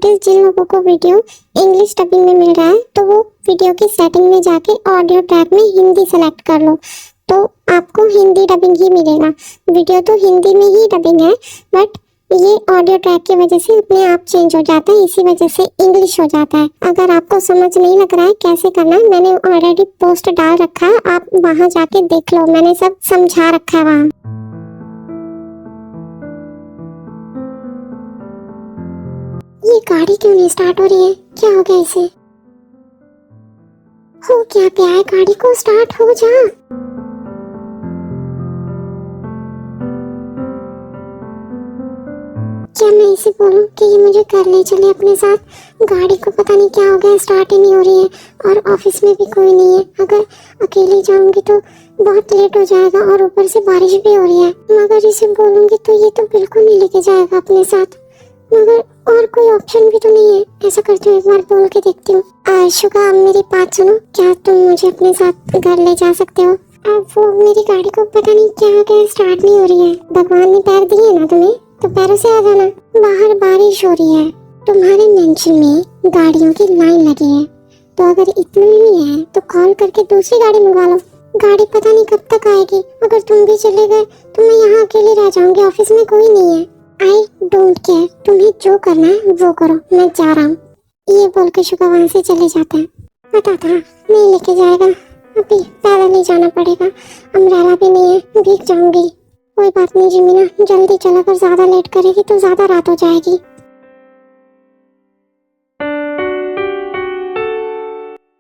Notice जिन लोगों को video English dubbing में मिल रहा है तो वो वीडियो की सेटिंग में जाके ऑडियो ट्रैक में हिंदी सेलेक्ट कर लो, तो आपको हिंदी डबिंग ही मिलेगा। वीडियो तो हिंदी में ही डबिंग है, बट ये ऑडियो ट्रैक की वजह से अपने आप चेंज हो जाता है, इसी वजह से इंग्लिश हो जाता है। अगर आपको समझ नहीं लग रहा है कैसे करना है, मैंने ऑलरेडी पोस्ट डाल रखा है, आप वहां जाके देख लो, मैंने सब समझा रखा है वहाँ। ये गाड़ी क्यों नहीं स्टार्ट हो रही है? क्या हो गया इसे? हो क्या गया है? गाड़ी को स्टार्ट हो जा। क्या मैं इसे बोलूं कि ये मुझे कर ले चले अपने साथ? गाड़ी को पता नहीं क्या हो गया, स्टार्ट ही नहीं हो रही है और ऑफिस में भी कोई नहीं है। अगर अकेले जाऊंगी तो बहुत लेट हो जाएगा और ऊपर से बारिश भी हो रही है। मगर इसे बोलूंगी तो ये तो बिल्कुल नहीं लेके जाएगा अपने साथ, मगर और कोई ऑप्शन भी तो नहीं है। ऐसा करती हूँ, एक बार बोल के देखती हूँ। शुगा, मेरी बात सुनो, क्या तुम मुझे अपने साथ घर ले जा सकते हो? वो मेरी गाड़ी को पता नहीं क्या हो गया, स्टार्ट नहीं हो रही है। भगवान ने पैर दिए ना तुम्हें, तो पैरों से आ जाना। बाहर बारिश हो रही है, तुम्हारे मेंशन में गाड़ियों की लाइन लगी है, तो अगर इतनी ही है तो कॉल करके दूसरी गाड़ी मंगवा लो। गाड़ी पता नहीं कब तक आएगी। अगर तुम भी चले गए तो मैं यहाँ अकेली रह जाऊंगी, ऑफिस में कोई नहीं है। आई डोंट केयर, तुम्हें जो करना है वो करो, मैं जा रहा हूँ। ये बोल के शुगा वहाँ से चले जाते हैं। पता था नहीं लेके जाएगा, अभी पैदल ही जाना पड़ेगा, अम्ब्रेला भी नहीं है, भीग जाऊंगी। कोई बात नहीं जिमीना, जल्दी चला, कर ज्यादा लेट करेगी तो ज्यादा रात हो जाएगी।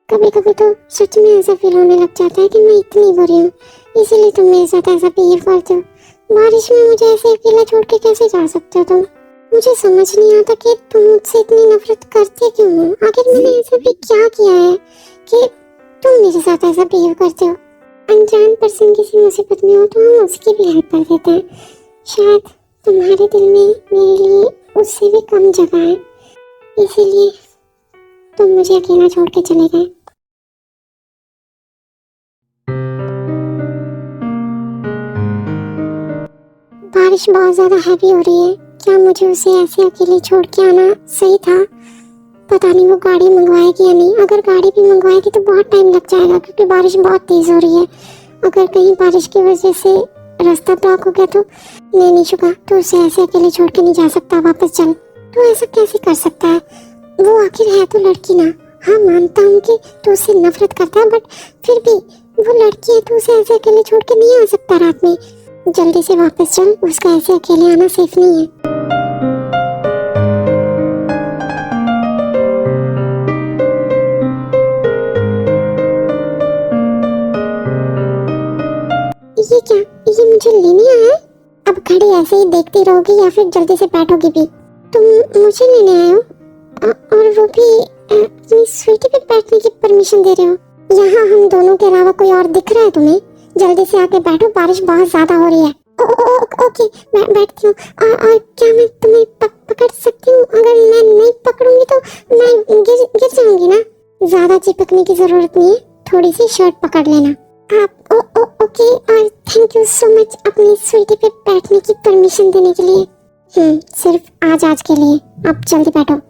कभी कभी तो सच में ऐसा फील होने लग जाता है कि मैं इतनी बुरी हूँ, इसीलिए तुम मेरे साथ ऐसा बिहेव करते हो। बारिश में मुझे ऐसे अकेला छोड़ के कैसे जा सकते हो तुम? मुझे समझ नहीं आता कि तुम मुझसे इतनी नफरत करते क्यों हो। आखिर मैंने ऐसा भी क्या किया है कि तुम मेरे साथ ऐसा बिहेव करते हो? अनजान पर्सन किसी मुसीबत में हो तो हम उसकी भी हेल्प कर देते हैं। शायद तुम्हारे दिल में मेरे लिए उससे भी कम जगह है, इसीलिए तुम मुझे अकेला छोड़ के चले गए। बारिश बहुत ज्यादा हैवी हो रही है, क्या मुझे उसे ऐसे अकेले छोड़ के आना सही था? पता नहीं वो गाड़ी मंगवाएगी या नहीं। अगर गाड़ी भी मंगवाएगी तो बहुत टाइम लग जाएगा, क्योंकि बारिश बहुत तेज हो रही है। अगर कहीं बारिश की वजह से रास्ता ब्लॉक हो गया तो नहीं शुगा, तो उसे ऐसे अकेले छोड़ के नहीं जा सकता। वापस चल। तो ऐसा कैसे कर सकता है? वो आखिर है तो लड़की ना। हाँ मानता हूँ कि तू उससे नफरत करता है, बट फिर भी वो लड़की है तो उसे ऐसे अकेले छोड़ के नहीं आ सकता रात में। जल्दी से वापस चल, उसका ऐसे अकेले आना सेफ नहीं है। ये क्या? ये मुझे लेने आया है? अब खड़ी ऐसे ही देखती रहोगी या फिर जल्दी से बैठोगी भी? तुम मुझे लेने आए हो और वो भी अपनी स्वीटी पे बैठने की परमिशन दे रहे हो? यहाँ हम दोनों के अलावा कोई और दिख रहा है तुम्हें? जल्दी से आके बैठो, बारिश बहुत ज्यादा हो रही है। ओके, बैठती हूँ। और क्या मैं तुम्हें पकड़ सकती हूँ? अगर मैं नहीं पकड़ूंगी तो मैं गिर जाऊंगी ना। ज्यादा चिपकने की जरूरत नहीं है, थोड़ी सी शर्ट पकड़ लेना आप। ओके, और थैंक यू सो मच अपनी स्वीटी पे बैठने की परमिशन देने के लिए। सिर्फ आज के लिए। आप जल्दी बैठो।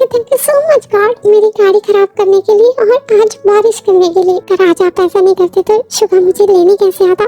Thank you so much God, मेरी गाड़ी खराब करने के लिए और आज बारिश करने के लिए। अगर आज आप ऐसा नहीं करते तो शुभा मुझे लेने कैसे आता?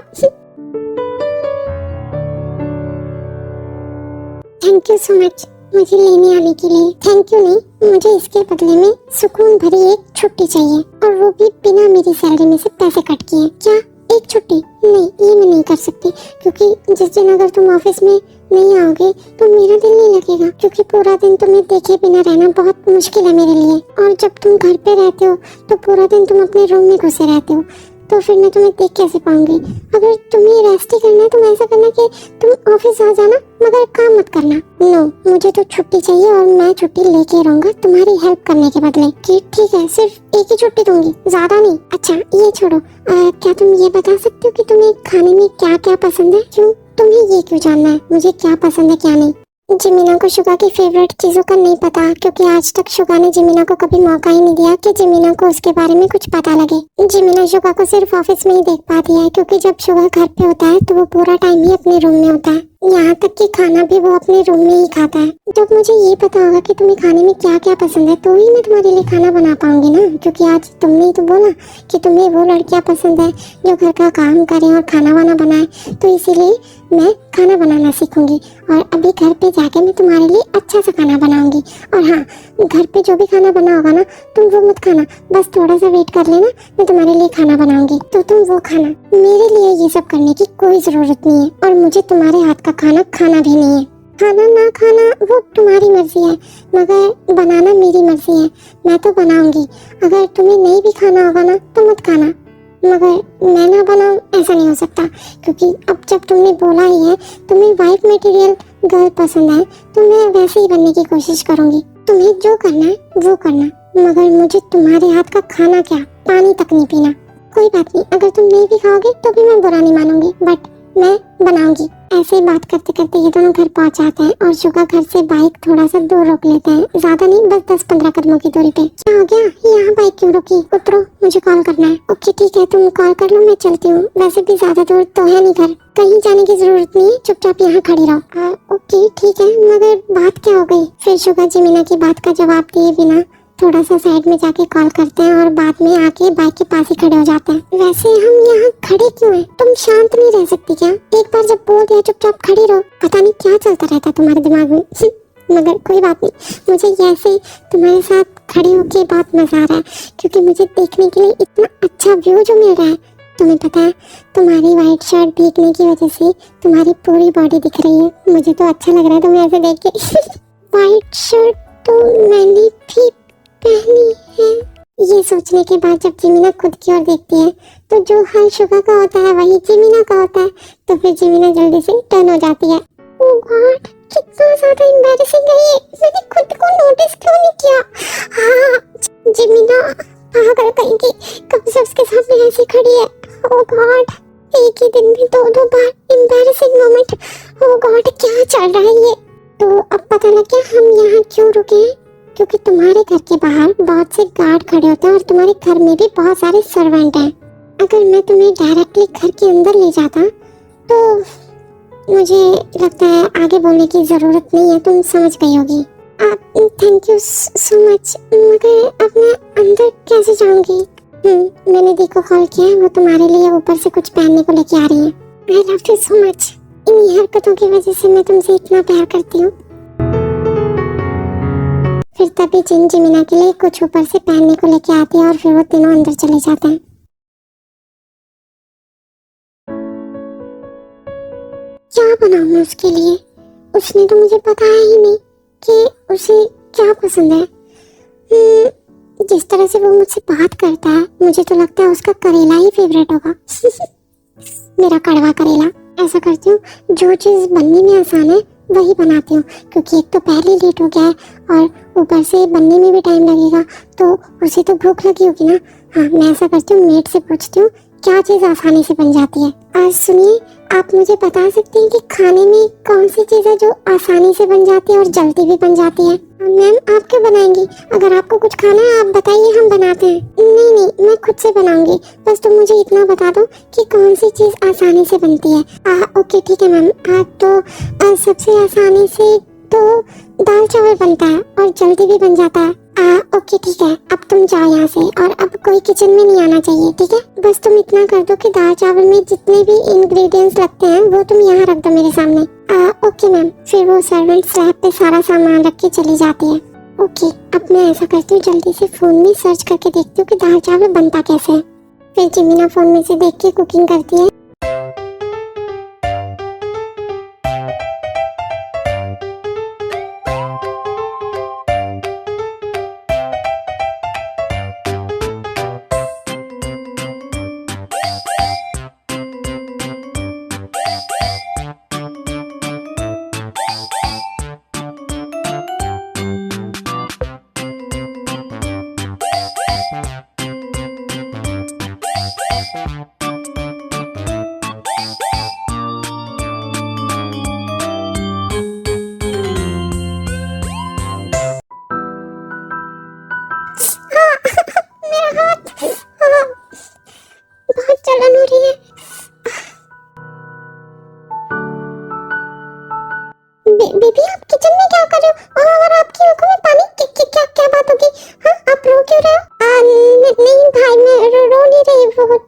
थैंक यू सो मच मुझे लेने आने के लिए। थैंक यू नहीं, मुझे इसके बदले में सुकून भरी एक छुट्टी चाहिए, और वो भी बिना मेरी सैलरी में से पैसे कट किए। क्या एक छुट्टी? नहीं, ये मैं नहीं कर सकती, क्योंकि जिस दिन अगर तुम ऑफिस में नहीं आओगे तो मेरा दिल नहीं लगेगा, क्योंकि पूरा दिन तुम्हें देखे बिना रहना बहुत मुश्किल है मेरे लिए। और जब तुम घर पे रहते हो तो पूरा दिन तुम अपने रूम में घुसे रहते हो, तो फिर मैं तुम्हें देख कैसे पाऊंगी? अगर तुम्हें रेस्ट ही करना है तो ऐसा करना कि तुम ऑफिस आ जाना, मगर काम मत करना। नो, मुझे तो छुट्टी चाहिए और मैं छुट्टी लेके रहूंगा तुम्हारी हेल्प करने के बदले। ठीक है, सिर्फ एक ही छुट्टी दूंगी, ज्यादा नहीं। अच्छा ये छोड़ो, क्या तुम ये बता सकते हो कि तुम्हें खाने में क्या क्या पसंद है? क्यों? तुम्हें ये क्यों जानना है मुझे क्या पसंद है क्या नहीं? जिमीना को शुगा की फेवरेट चीजों का नहीं पता, क्योंकि आज तक शुगा ने जिमीना को कभी मौका ही नहीं दिया कि जिमीना को उसके बारे में कुछ पता लगे। जिमीना शुगा को सिर्फ ऑफिस में ही देख पाती है, क्योंकि जब शुगा घर पे होता है तो वो पूरा टाइम ही अपने रूम में होता है। यहाँ तक कि खाना भी वो अपने रूम में ही खाता है। जब मुझे ये पता होगा कि तुम्हें खाने में क्या क्या पसंद है तो ही मैं तुम्हारे लिए खाना बना पाऊंगी ना, क्योंकि आज तुमने ही तो बोला कि तुम्हें वो लड़कियां पसंद है जो घर का काम करे और खाना वाना बनाए, तो इसीलिए मैं खाना बनाना सीखूंगी और अभी घर पे जाके मैं तुम्हारे लिए अच्छा सा खाना बनाऊंगी। और हाँ, घर पे जो भी खाना बना होगा ना तुम वो मत खाना, बस थोड़ा सा वेट कर लेना, मैं तुम्हारे लिए खाना बनाऊंगी तो तुम वो खाना। मेरे लिए ये सब करने की कोई जरूरत नहीं है और मुझे तुम्हारे हाथ का खाना खाना भी नहीं है। खाना ना खाना वो तुम्हारी मर्जी है, मगर बनाना मेरी मर्जी है। मैं तो बनाऊंगी, अगर तुम्हें नहीं भी खाना होगा ना तो मत खाना, मगर मैं ना बनाऊं ऐसा नहीं हो सकता, क्योंकि अब जब तुमने बोला ही है तुम्हें वाइफ मटेरियल गर्ल पसंद है तो मैं वैसे ही बनने की कोशिश करूंगी। तुम्हें जो करना है वो करना, मगर मुझे तुम्हारे हाथ का खाना क्या, पानी तक नहीं पीना। कोई बात नहीं, अगर तुम नहीं भी खाओगे तो भी मैं बुरा नहीं मानूंगी, बट मैं बनाऊंगी। ऐसे ही बात करते करते ये दोनों घर पहुंच जाते हैं और शुगा घर से बाइक थोड़ा सा दूर रोक लेते हैं, ज्यादा नहीं, बस 10-15 कदमों की दूरी पे। क्या हो गया, यहाँ बाइक क्यों रुकी? उतरो, मुझे कॉल करना है। ओके ठीक है, तुम कॉल कर लो, मैं चलती हूँ। वैसे भी ज्यादा दूर तो है नहीं घर, कहीं जाने की जरूरत नहीं है, चुपचाप यहाँ खड़ी रहो। ओके ठीक है, मगर बात क्या हो गई? फिर शुगा जिमीना की बात का जवाब दिए बिना थोड़ा सा साइड में जाके कॉल करते हैं और बाद में आके बाइक के पास ही खड़े हो जाते हैं। वैसे हम यहाँ खड़े क्यों हैं? तुम शांत नहीं रह सकती क्या? एक बार जब बोल दिया चुपचाप खड़ी रहो। पता नहीं क्या चलता रहता तुम्हारे दिमाग में मगर कोई बात नहीं, मुझे ऐसे तुम्हारे साथ खड़े होके बहुत मजा आ रहा है, क्योंकि मुझे देखने के लिए इतना अच्छा व्यू जो मिल रहा है। तुम्हें पता है, तुम्हारी व्हाइट शर्ट भीगने की वजह से तुम्हारी पूरी बॉडी दिख रही है। मुझे तो अच्छा लग रहा है तुम्हें ऐसे देख के व्हाइट शर्ट तो मैंने भी पहनी है। ये सोचने के बाद जब जिमीना खुद की ओर देखती है तो जो हाल शुगा का होता है वही जिमीना का होता है, तो फिर जिमीना जल्दी से टर्न हो जाती है। ओह गॉड, कितना ज्यादा एम्बैरेसिंग है ये, मैंने खुद को नोटिस क्यों नहीं किया? हाँ जिमीना पागल कहीं की, कब से उसके सामने ऐसी खड़ी है। ओह गॉड, एक ही दिन में दो बार एम्बैरेसिंग मोमेंट। ओह गॉड, क्या चल रहा है ये? तो अब पता लग गया हम यहाँ क्यों रुके हैं, क्योंकि तुम्हारे घर के बाहर बहुत से गार्ड खड़े होते हैं और तुम्हारे घर में भी बहुत सारे सर्वेंट हैं। अगर मैं तुम्हें डायरेक्टली घर के अंदर ले जाता तो मुझे लगता है आगे बोलने की जरूरत नहीं है, तुम समझ गई होगी। आप थैंक यू सो मच, मगर अब मैं अंदर कैसे जाऊंगी? मैंने दी को कॉल किया है, वो तुम्हारे लिए ऊपर से कुछ पहनने को लेके आ रही है। I love you so much, इन्हीं हरकतों की वजह से मैं तुमसे इतना प्यार करती हूँ। फिर तभी जिन जिमीना के लिए कुछ ऊपर से पहनने को लेके आती है और फिर वो तीनों अंदर चले जाते हैं। क्या बनाऊं मैं उसके लिए? उसने तो मुझे बताया ही नहीं कि उसे क्या पसंद है। जिस तरह से वो मुझसे बात करता है मुझे तो लगता है उसका करेला ही फेवरेट होगा मेरा कड़वा करेला। ऐसा करती हूँ, जो चीज बनने में आसान है वही बनाती हूँ, क्योंकि एक तो पहले लेट हो गया है और ऊपर से बनने में भी टाइम लगेगा, तो उसे तो भूख लगी होगी ना। हाँ, मैं ऐसा करती हूँ, मेड से पूछती हूँ क्या चीज आसानी से बन जाती है। आज सुनिए, आप मुझे बता सकती हैं कि खाने में कौन सी चीज है जो आसानी से बन जाती है और जल्दी भी बन जाती है? मैम आप क्यों बनाएंगी? अगर आपको कुछ खाना है आप बताइए, हम बनाते हैं। नहीं नहीं, मैं खुद से बनाऊंगी, बस तुम मुझे इतना बता दो कि कौन सी चीज आसानी से बनती है। ओके ठीक है मैम। तो सबसे आसानी से तो दाल चावल बनता है और जल्दी भी बन जाता है। ओके ठीक है, अब तुम जाओ यहाँ से और अब कोई किचन में नहीं आना चाहिए, ठीक है? बस तुम इतना कर दो कि दाल चावल में जितने भी इंग्रेडिएंट्स लगते हैं वो तुम यहाँ रख दो मेरे सामने। Okay ma'am. फिर वो सर्वेंट स्लैब पे सारा सामान रख के चली जाती है। ओके, अब मैं ऐसा करती हूँ, जल्दी से फोन में सर्च करके देखती हूँ कि दाल चावल बनता कैसे है। फिर जिमीना फोन में से देख के कुकिंग करती है।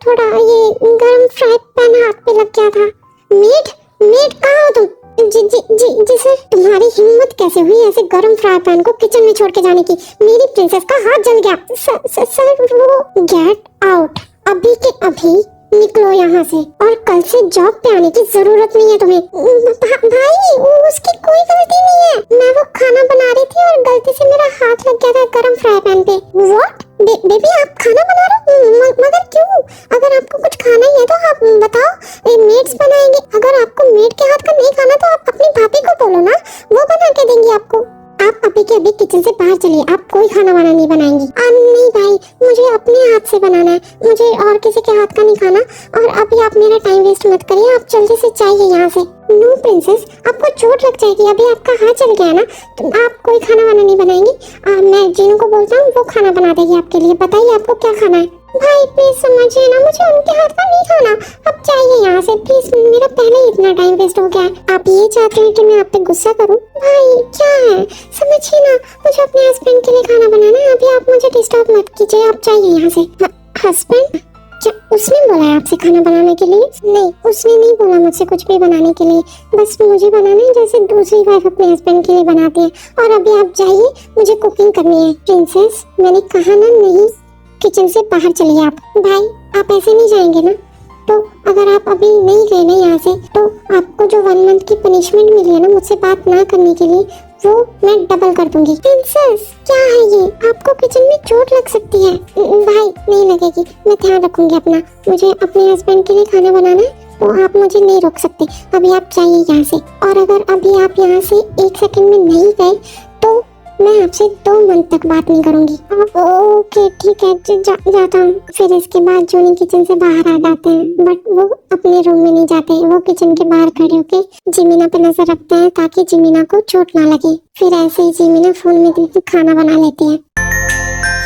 थोड़ा ये गरम फ्राई पैन हाथ पे लग गया था। मेड मेड कहाँ हो तुम? जी सर। तुम्हारी हिम्मत कैसे हुई ऐसे गरम फ्राई पैन को किचन में छोड़ के जाने की? मेरी प्रिंसेस का हाथ जल गया। सर वो गेट आउट, अभी के अभी निकलो यहाँ से, और कल से जॉब पे आने की जरूरत नहीं है तुम्हें। भाई उसकी कोई गलती नहीं है, मैं वो खाना बना रही थी और गलती से मेरा हाथ लग गया था गरम फ्राई पैन पे। व्हाट बेबी, आप खाना बना रहे हो? मगर क्यों? अगर आपको कुछ खाना ही है तो आप बताओ, मेड्स बनाएंगे। अगर आपको मेड के हाथ का नहीं खाना तो आप अपनी भाभी को बोलो ना, वो बना के देंगी आपको। आप अभी के अभी किचन से बाहर चलिए, आप कोई खाना वाना नहीं बनाएंगी। नहीं भाई, मुझे अपने हाथ से बनाना है, मुझे और किसी के हाथ का नहीं खाना। और अभी आप मेरा टाइम वेस्ट मत करिए, आप जल्दी से जाइए यहाँ से। नो प्रिंसेस, आपको चोट लग जाएगी, अभी आपका हाथ चल गया ना, तो आप कोई खाना वाना नहीं बनाएंगी। मैं जीनू को बोलता हूँ, वो खाना बना देगी आपके लिए। बताइए आपको क्या खाना है? भाई प्लीज समझिए ना, मुझे उनके हाथ का नहीं खाना। अब जाइए यहाँ से प्लीज, मेरा पहले ही इतना टाइम वेस्ट हो गया है। आप ये चाहते हैं कि मैं आप पे गुस्सा करूं? भाई क्या है, समझिए ना, मुझे अपने हस्बैंड के लिए खाना बनाना है। अभी आप मुझे डिस्टर्ब मत कीजिए, आप जाइए यहाँ से। हस्बैंड? क्या उसने बोला है आपसे खाना बनाने के लिए? नहीं, उसने नहीं बोला मुझसे कुछ भी बनाने के लिए, बस मुझे बनाना है जैसे दूसरी वाइफ अपने हस्बैंड के लिए बनाती है। और अभी आप जाइए, मुझे कुकिंग करनी है। प्रिंसेस, मैंने कहा ना, नहीं, किचन से बाहर चलिए आप। भाई आप ऐसे नहीं जाएंगे ना? तो अगर आप अभी नहीं गए ना यहाँ से, तो आपको जो 1 मंथ की पनिशमेंट मिली है ना मुझसे बात ना करने के लिए, वो मैं डबल कर दूंगी। प्रिंसेस क्या है ये, आपको किचन में चोट लग सकती है। भाई नहीं लगेगी, मैं ध्यान रखूंगी अपना। मुझे अपने हस्बैंड के लिए खाना बनाना है, तो आप मुझे नहीं रोक सकते। अभी आप जाइए यहाँ से, और अगर अभी आप यहाँ से 1 सेकंड में नहीं गए तो मैं आपसे 2 मंथ तक बात नहीं करूंगी। ओके ठीक है, जाता हूँ। फिर इसके बाद जोनी किचन से बाहर आ जाते हैं, बट वो अपने रूम में नहीं जाते, वो किचन के बाहर खड़े होके जिमीना पे नजर रखते हैं ताकि जिमीना को चोट ना लगे। फिर ऐसे ही जिमीना फोन में खाना बना लेती है।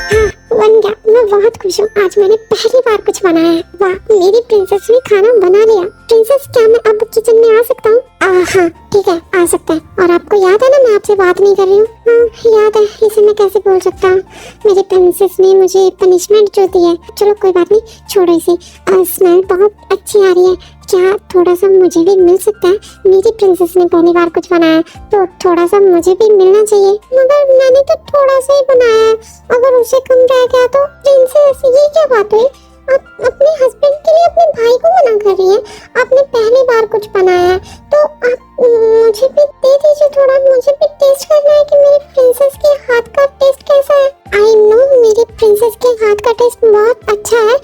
हाँ, बन गया, मैं बहुत खुश हूँ, आज मैंने पहली बार कुछ बनाया है। वाह, मेरी प्रिंसेस ने खाना बना लिया। प्रिंसेस क्या मैं अब किचन में आ सकता हूँ? हाँ ठीक है, आ सकता है। और आपको याद है ना मैं आपसे बात नहीं कर रही हूँ? हाँ याद है, इसे मैं कैसे बोल सकता हूँ। मेरी प्रिंसेस ने मुझे पनिशमेंट जो दी है, चलो कोई बात नहीं, छोड़ो इसे। स्मेल बहुत अच्छी आ रही है, क्या थोड़ा सा मुझे भी मिल सकता है? मेरी प्रिंसेस ने पहली बार कुछ बनाया तो थोड़ा सा मुझे भी मिलना चाहिए। मगर मैंने तो थोड़ा सा ही बनाया है, अगर उसे कम रह गया तो? प्रिंसेस ये क्या बात हुई? आप अपने हस्बैंड के लिए अपने भाई को मना कर रही हैं? आपने पहली बार कुछ बनाया है तो आप मुझे भी दे दीजिए थोड़ा, मुझे भी टेस्ट करना है कि मेरी प्रिंसेस के हाथ का टेस्ट कैसा है। आई नो मेरी प्रिंसेस के हाथ का टेस्ट बहुत अच्छा है,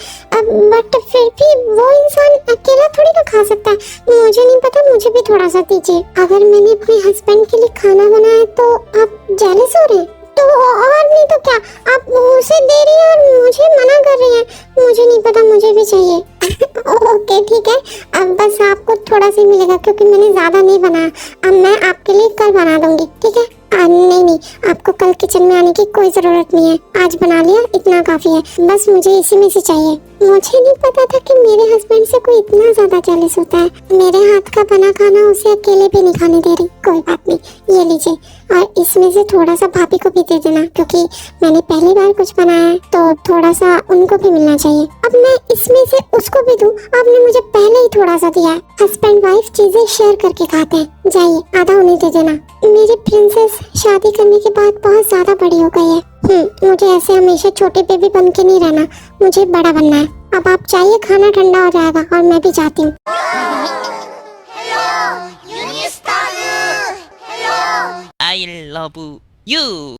बट फिर भी वो इंसान अकेला थोड़ी ना खा सकता है। मुझे नहीं पता, मुझे भी थोड़ा सा दीजिए। अगर मैंने अपने हस्बैंड के लिए खाना बनाया तो आप जेलस हो रहे हैं? तो और नहीं तो क्या, आप उसे दे रही हैं और मुझे मना कर रही हैं। मुझे नहीं पता, मुझे भी चाहिए। ओके ठीक है, अब बस आपको थोड़ा सा मिलेगा क्योंकि मैंने ज्यादा नहीं बनाया। अब मैं आपके लिए कल बना दूंगी, ठीक है? नहीं, आपको कल किचन में आने की कोई जरूरत नहीं है, आज बना लिया इतना काफी है, बस मुझे इसी में से चाहिए। मुझे नहीं पता था कि मेरे हस्बैंड से कोई इतना ज्यादा जेलस होता है। मेरे हाथ का बना खाना उसे अकेले भी नहीं खाने दे रही। कोई बात नहीं, ये लीजिए, और इसमें से थोड़ा सा भाभी को भी दे देना क्योंकि मैंने पहली बार कुछ बनाया है तो थोड़ा सा उनको भी मिलना चाहिए। अब मैं इसमें से उसको भी दूं? आपने मुझे पहले ही थोड़ा सा दिया है। हस्बैंड वाइफ चीजें शेयर करके खाते हैं। जाइए, आधा उन्हें दे देना। मेरी प्रिंसेस शादी करने के बाद बहुत ज्यादा बड़ी हो गई है। मुझे ऐसे हमेशा छोटे बेबी बन के नहीं रहना, मुझे बड़ा बनना है। अब आप चाहिए, खाना ठंडा हो जाएगा और मैं भी जाती हूँ। I love you.